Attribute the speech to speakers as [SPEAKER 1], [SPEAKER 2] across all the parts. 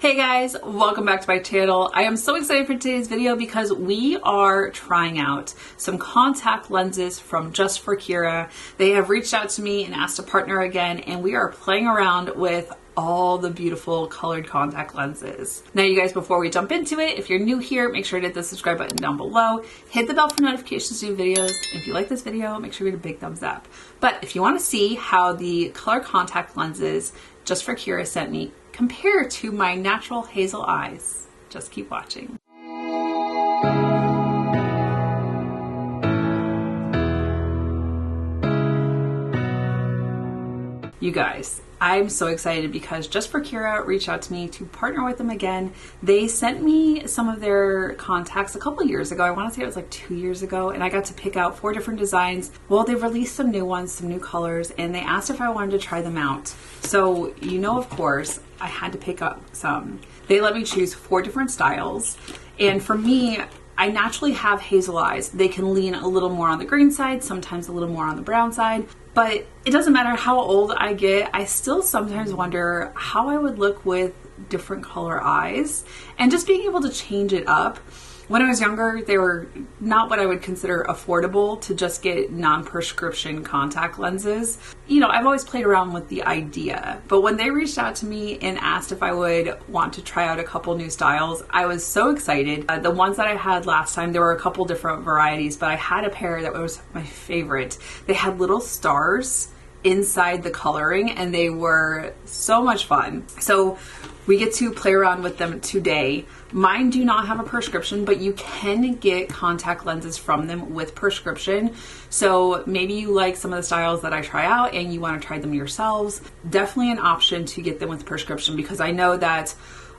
[SPEAKER 1] Hey guys, welcome back to my channel. I am so excited for today's video because we are trying out some contact lenses from Just for Kira. They have reached out to me and asked to partner again, and we are playing around with all the beautiful colored contact lenses. Now you guys, before we jump into it, if you're new here, make sure to hit the subscribe button down below, hit the bell for notifications to new videos. If you like this video, make sure to give it a big thumbs up. But if you want to see how the color contact lenses Just for Kira sent me compare to my natural hazel eyes, just keep watching. You guys, I'm so excited because Just for Kira reached out to me to partner with them again. They sent me some of their contacts a couple years ago. I want to say it was like 2 years ago, and I got to pick out 4 different designs. Well, they've released some new ones, some new colors, and they asked if I wanted to try them out. So, you know, of course, I had to pick up some. They let me choose 4 different styles, and for me, I naturally have hazel eyes. They can lean a little more on the green side, sometimes a little more on the brown side, but it doesn't matter how old I get, I still sometimes wonder how I would look with different color eyes, and just being able to change it up. When I was younger, they were not what I would consider affordable to just get non-prescription contact lenses. You know, I've always played around with the idea, but when they reached out to me and asked if I would want to try out a couple new styles, I was so excited. The ones that I had last time, there were a couple different varieties, but I had a pair that was my favorite. They had little stars inside the coloring, and they were so much fun. So we get to play around with them today. Mine do not have a prescription, but you can get contact lenses from them with prescription. So maybe you like some of the styles that I try out and you want to try them yourselves. Definitely an option to get them with prescription, because I know that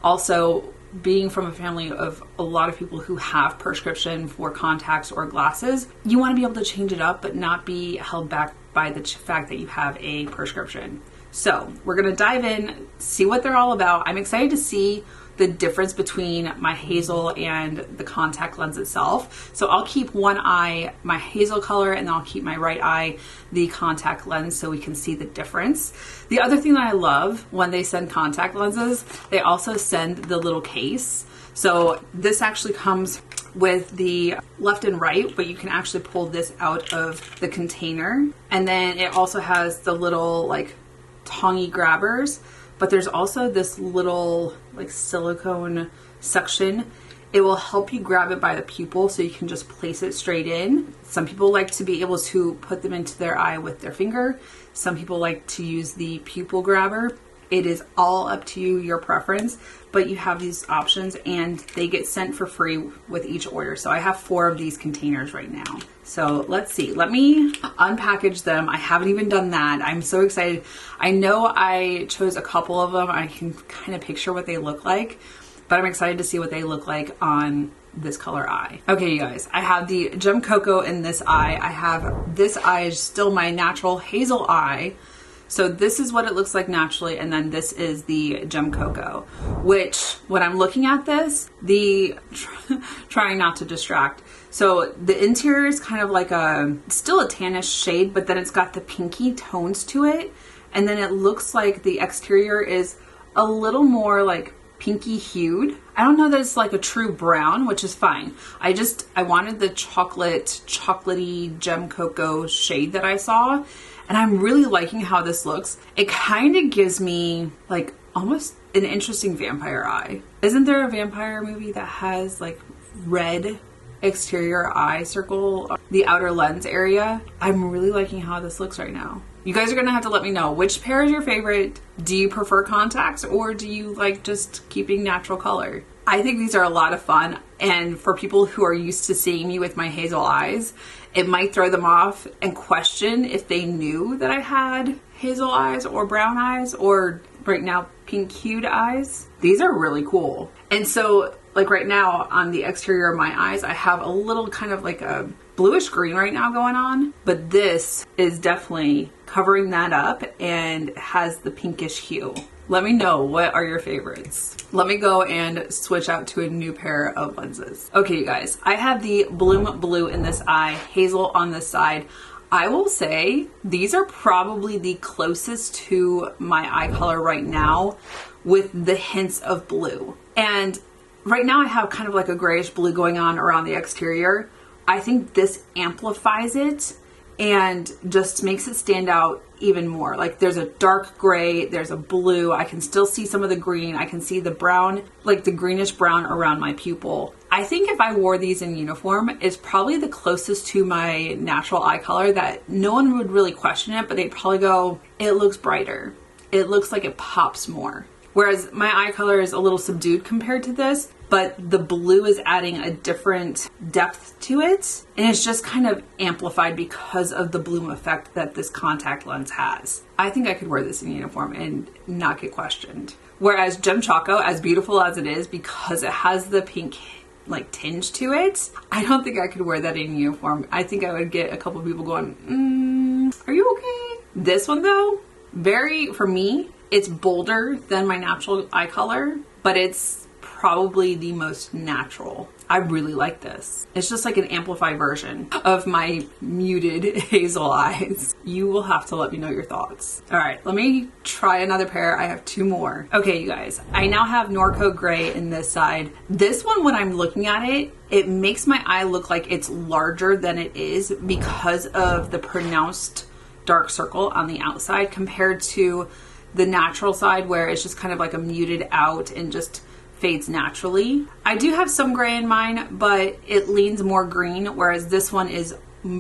[SPEAKER 1] also being from a family of a lot of people who have prescription for contacts or glasses, you want to be able to change it up but not be held back by the fact that you have a prescription. So we're going to dive in, see what they're all about. I'm excited to see the difference between my hazel and the contact lens itself. So I'll keep one eye my hazel color, and then I'll keep my right eye the contact lens so we can see the difference. The other thing that I love when they send contact lenses, they also send the little case. So this actually comes with the left and right, but you can actually pull this out of the container. And then it also has the little like tongy grabbers, but there's also this little like silicone suction. It will help you grab it by the pupil so you can just place it straight in. Some people like to be able to put them into their eye with their finger. Some people like to use the pupil grabber. It is all up to you, your preference, but you have these options and they get sent for free with each order. So I have 4 of these containers right now. So let's see, let me unpackage them. I haven't even done that. I'm so excited. I know I chose a couple of them. I can kind of picture what they look like, but I'm excited to see what they look like on this color eye. Okay, you guys, I have the 𝐬𝐶𝐂𝐂 in this eye. I have this eye is still my natural hazel eye. So this is what it looks like naturally, and then this is the 𝐬𝐶𝐂𝐂, which when I'm looking at this, trying not to distract. So the interior is kind of like still a tannish shade, but then it's got the pinky tones to it. And then it looks like the exterior is a little more like pinky hued. I don't know that it's like a true brown, which is fine. I wanted the chocolatey 𝐬𝐶𝐂𝐂 shade that I saw. And I'm really liking how this looks. It kind of gives me like almost an interesting vampire eye. Isn't there a vampire movie that has like red exterior eye circle, the outer lens area? I'm really liking how this looks right now. You guys are gonna have to let me know which pair is your favorite. Do you prefer contacts, or do you like just keeping natural color? I think these are a lot of fun, and for people who are used to seeing me with my hazel eyes, it might throw them off and question if they knew that I had hazel eyes or brown eyes, or right now pink hued eyes. These are really cool. And so like right now on the exterior of my eyes, I have a little kind of like a bluish green right now going on, but this is definitely covering that up and has the pinkish hue. Let me know, what are your favorites? Let me go and switch out to a new pair of lenses. Okay, you guys, I have the Bloom Blue in this eye, hazel on this side. I will say these are probably the closest to my eye color right now with the hints of blue. And right now I have kind of like a grayish blue going on around the exterior. I think this amplifies it and just makes it stand out even more. Like there's a dark gray, there's a blue, I can still see some of the green, I can see the brown, like the greenish brown around my pupil. I think if I wore these in uniform, it's probably the closest to my natural eye color that no one would really question it, but they'd probably go, it looks brighter. It looks like it pops more. Whereas my eye color is a little subdued compared to this, but the blue is adding a different depth to it. And it's just kind of amplified because of the bloom effect that this contact lens has. I think I could wear this in uniform and not get questioned. Whereas 𝐬𝐓𝐇, as beautiful as it is, because it has the pink like tinge to it, I don't think I could wear that in uniform. I think I would get a couple people going, are you okay? This one though, for me, it's bolder than my natural eye color, but it's probably the most natural. I really like this. It's just like an amplified version of my muted hazel eyes. You will have to let me know your thoughts. All right, let me try another pair. I have two more. Okay, you guys, I now have Norco Gray in this side. This one, when I'm looking at it, it makes my eye look like it's larger than it is because of the pronounced dark circle on the outside compared to the natural side where it's just kind of like a muted out and just fades naturally. I do have some gray in mine, but it leans more green, whereas this one is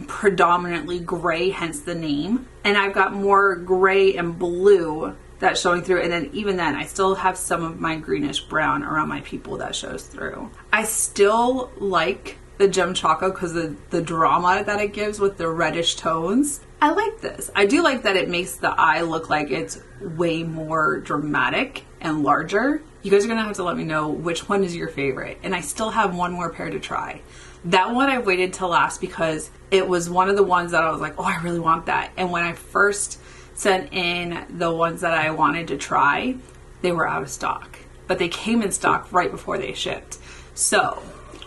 [SPEAKER 1] predominantly gray, hence the name. And I've got more gray and blue that's showing through, and then even then I still have some of my greenish brown around my pupil that shows through. I still like the 𝐬𝐶𝐄𝐒 because of the drama that it gives with the reddish tones. I like this. I do like that it makes the eye look like it's way more dramatic and larger. You guys are gonna have to let me know which one is your favorite. And I still have one more pair to try. That one I waited till last because it was one of the ones that I was like, oh, I really want that. And when I first sent in the ones that I wanted to try, they were out of stock. But they came in stock right before they shipped. So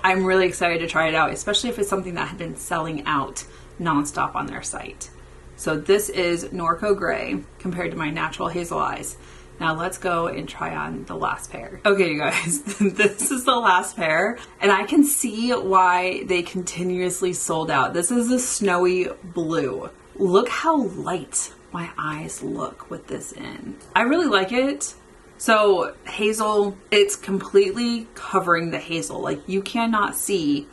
[SPEAKER 1] I'm really excited to try it out, especially if it's something that had been selling out nonstop on their site. So this is Norco Gray compared to my natural hazel eyes. Now let's go and try on the last pair. Okay, you guys, this is the last pair, and I can see why they continuously sold out. This is the snowy blue. Look how light my eyes look with this in. I really like it. So hazel, it's completely covering the hazel. Like you cannot see,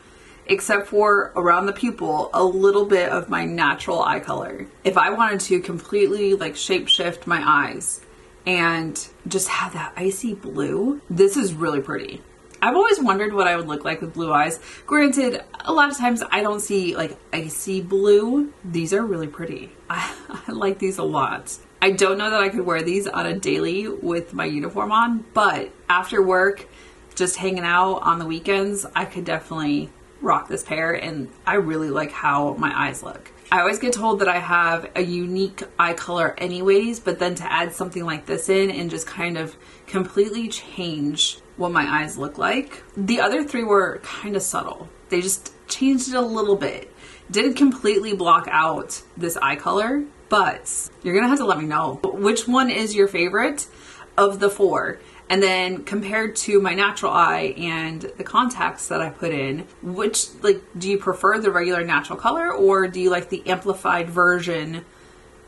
[SPEAKER 1] except for around the pupil, a little bit of my natural eye color. If I wanted to completely like shape shift my eyes and just have that icy blue, this is really pretty. I've always wondered what I would look like with blue eyes. Granted, a lot of times I don't see like icy blue. These are really pretty. I like these a lot. I don't know that I could wear these on a daily with my uniform on, but after work, just hanging out on the weekends, I could definitely rock this pair, and I really like how my eyes look. I always get told that I have a unique eye color anyways, but then to add something like this in and just kind of completely change what my eyes look like. The other three were kind of subtle. They just changed it a little bit. Didn't completely block out this eye color, but you're gonna have to let me know which one is your favorite of the four. And then compared to my natural eye and the contacts that I put in, which, like, do you prefer the regular natural color or do you like the amplified version?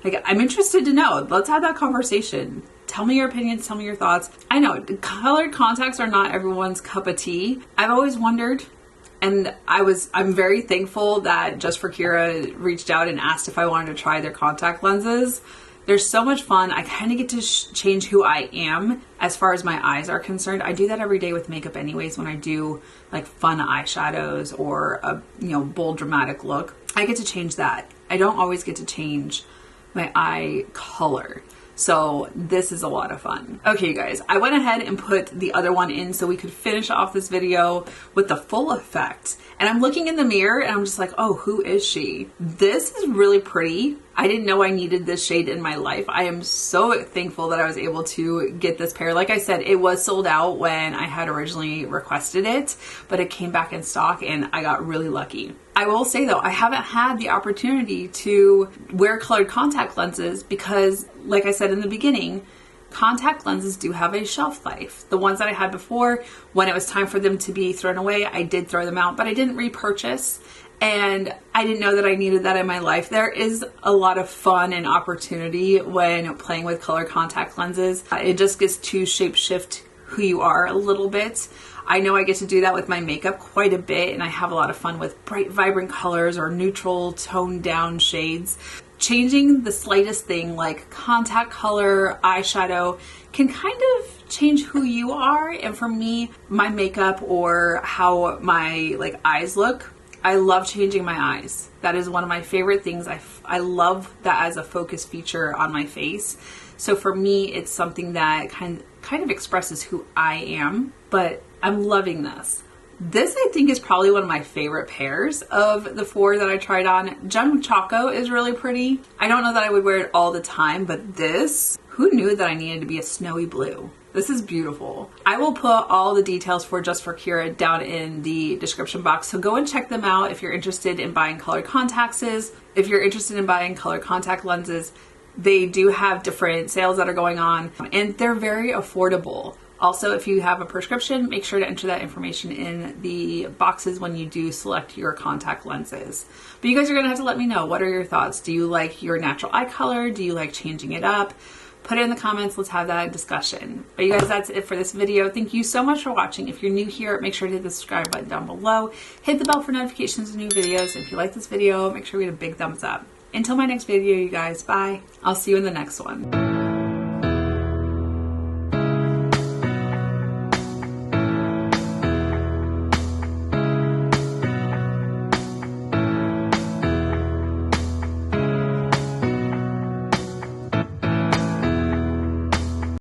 [SPEAKER 1] Like, I'm interested to know. Let's have that conversation. Tell me your opinions, tell me your thoughts. I know colored contacts are not everyone's cup of tea. I've always wondered, and I'm very thankful that Just for Kira reached out and asked if I wanted to try their contact lenses. They're so much fun. I kind of get to change who I am as far as my eyes are concerned. I do that every day with makeup anyways when I do like fun eyeshadows or a bold dramatic look. I get to change that. I don't always get to change my eye color. So this is a lot of fun. Okay, you guys, I went ahead and put the other one in so we could finish off this video with the full effect. And I'm looking in the mirror and I'm just like, oh, who is she? This is really pretty. I didn't know I needed this shade in my life. I am so thankful that I was able to get this pair. Like I said, it was sold out when I had originally requested it, but it came back in stock and I got really lucky. I will say though, I haven't had the opportunity to wear colored contact lenses because, like I said in the beginning, contact lenses do have a shelf life. The ones that I had before, when it was time for them to be thrown away, I did throw them out, but I didn't repurchase. And I didn't know that I needed that in my life. There is a lot of fun and opportunity when playing with color contact lenses. It just gets to shape shift who you are a little bit. I know I get to do that with my makeup quite a bit, and I have a lot of fun with bright, vibrant colors or neutral, toned down shades. Changing the slightest thing like contact color, eyeshadow can kind of change who you are. And for me, my makeup or how my eyes look, I love changing my eyes. That is one of my favorite things. I love that as a focus feature on my face. So for me, it's something that kind of expresses who I am, but I'm loving this. This, I think, is probably one of my favorite pairs of the 4 that I tried on. Gem Choco is really pretty. I don't know that I would wear it all the time, but this, who knew that I needed to be a snowy blue? This is beautiful. I will put all the details for Just for Kira down in the description box, so go and check them out if you're interested in buying colored contacts. If you're interested in buying colored contact lenses, they do have different sales that are going on, and they're very affordable. Also, if you have a prescription, make sure to enter that information in the boxes when you do select your contact lenses. But you guys are gonna have to let me know, what are your thoughts? Do you like your natural eye color? Do you like changing it up? Put it in the comments, let's have that discussion. But you guys, that's it for this video. Thank you so much for watching. If you're new here, make sure to hit the subscribe button down below. Hit the bell for notifications of new videos. If you like this video, make sure we get a big thumbs up. Until my next video, you guys, bye. I'll see you in the next one.